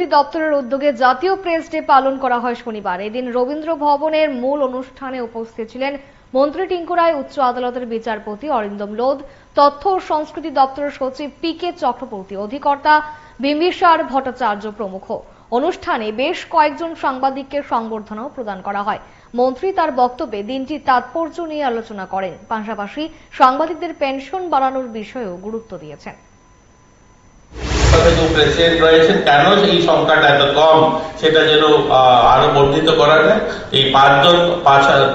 সংস্কৃতি দপ্তরের উদ্যোগে জাতীয় প্রেস ডে পালন করা হয় শনিবার। এদিন রবীন্দ্র ভবনের মূল অনুষ্ঠানে উপস্থিত ছিলেন মন্ত্রী টিঙ্কু রায়, উচ্চ আদালতের বিচারপতি অরিন্দম লোধ, তথ্য ও সংস্কৃতি দপ্তরের সচিব পি.কে. চক্রবর্তী, অধিকর্তা বিম্বিসার ভট্টাচার্য প্রমুখ। অনুষ্ঠানে বেশ কয়েকজন সাংবাদিককে সংবর্ধনাও প্রদান করা হয়। মন্ত্রী তার বক্তব্যে দিনটির তাৎপর্য নিয়ে আলোচনা করেন, পাশাপাশি সাংবাদিকদের পেনশন বাড়ানোর বিষয়েও গুরুত্ব দিয়েছেন। প্রেসিডেন্ট রয়েছেন, কেন এই সংখ্যাটা এত কম সেটা যেন আরো বর্ধিত করা যায়। এই 5 জন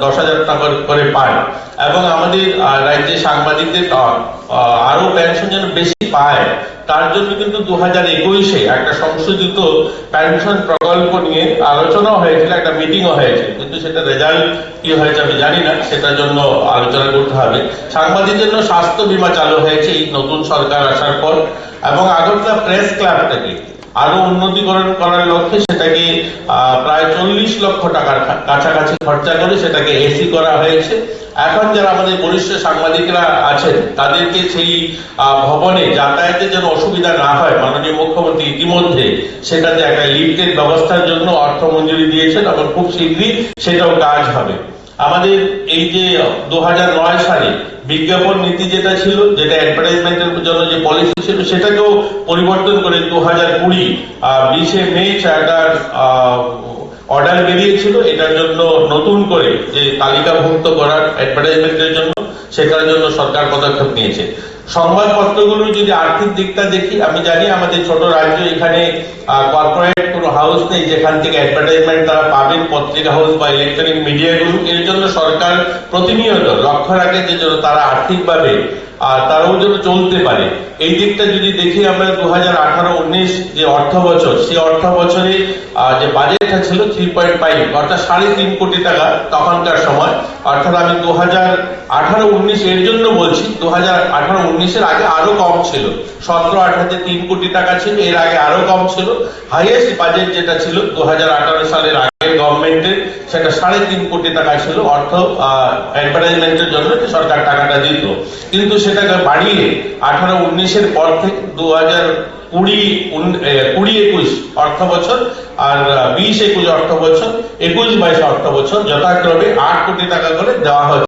10,000 টাকা করে পায় এবং আমাদের রাজ্যের সাংবাদিকদের আরো পেনশন যেন বেশি পায়, তার জন্য কিন্তু 2021-এ একটা সংশোধিত পেনশন প্রকল্প নিয়ে আলোচনা হয়েছিল, একটা মিটিংও হয়েছে, কিন্তু সেটা রেজাল্ট কি হয়েছে আমি জানি না, সেটার জন্য আলোচনা করতে হবে। সাংবাদিকদের জন্য স্বাস্থ্য বীমা চালু হয়েছে এই নতুন সরকার আসার পর, এবং আগরতলা প্রেস ক্লাবটাকে আরো উন্নতিকরণ করার লক্ষ্যে সেটাকে প্রায় 40 লক্ষ টাকার কাছাকাছি খরচা করে সেটাকে এসি করা হয়েছে। এখন যারা আমাদের বরিষ্ঠ সাংবাদিকরা আছেন তাদেরকে সেই ভবনে যাতায়াতের যেন অসুবিধা না হয়, মাননীয় মুখ্যমন্ত্রী ইতিমধ্যে সেটাতে একটা লিফটের ব্যবস্থার জন্য অর্থ মঞ্জুরি দিয়েছেন এবং খুব শীঘ্রই সেটাও কাজ হবে। আমাদের এই যে 2009 সালে বিজ্ঞাপন নীতি যেটা ছিল, যেটা অ্যাডভার্টাইজমেন্টের জন্য যে পলিসি ছিল, সেটাকেও পরিবর্তন করে 2020 মে একটা অর্ডার বেরিয়েছিল এটার জন্য নতুন করে যে তালিকাভুক্ত করার অ্যাডভার্টাইজমেন্টের জন্য, সেটার জন্য সরকার পদক্ষেপ নিয়েছে। সংবাদপত্রগুলো যদি আর্থিক দিকটা দেখি, আমি জানি আমাদের ছোট রাজ্য, এখানে কর্পোরেট কোনো হাউস নেই যেখান থেকে অ্যাডভার্টাইজমেন্ট তারা পাবেন, পত্রিকা হাউস বা ইলেকট্রনিক মিডিয়াগুলো। এর জন্য সরকার প্রতিনিয়ত লক্ষ্য রাখে যে তারা আর্থিকভাবে তারাও যেন চলতে পারে। এই দিকটা যদি দেখি আমরা 2018-19 যে অর্থ বছর, সেই অর্থ বছরে যে বাজেটটা ছিল 3.5 অর্থাৎ 3.5 কোটি টাকা তখনকার সময়, অর্থাৎ আমি 2018-19 এর জন্য বলছি, 2018-19-এর আগে আরো কম ছিল, 17-18-তে 3 কোটি টাকা ছিল, এর আগে আরো কম ছিল। হাইয়েস্ট বাজেট যেটা ছিল 2018 সালের আগে গভর্নমেন্টের, সেটা 3.5 কোটি টাকা ছিল অর্থ অ্যাডভার্টাইজমেন্টের জন্য সরকার টাকাটা দিত, কিন্তু সেটাকে বাড়িয়ে 18-19-এর পর থেকে 2020-21 অর্থ বছর আর 20-21 অর্থ বছর, 21-22 অর্থ বছর যথাক্রমে 8 কোটি টাকা করে দেওয়া হচ্ছে।